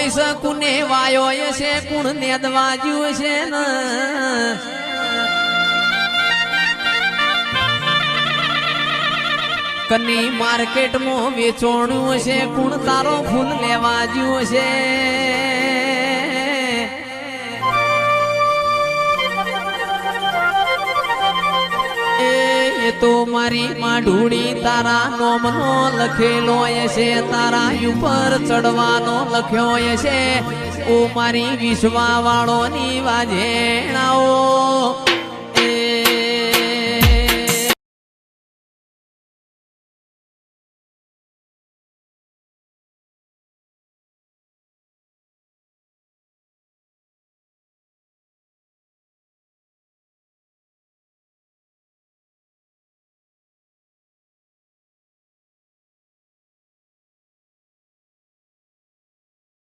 પૈસ કુને વાયો છે કુણ નેદવાજ્યું છે ને કની માર્કેટમાં વેચોણ્યું છે કુણ તારો ફૂલ લેવાજ્યું છે એ તો મારી માઢુડી તારા નોમનો લખેલો છે તારા ઉપર ચડવાનો લખ્યો છે ઓ મારી વિશ્વા વાળોની વાજેણાઓ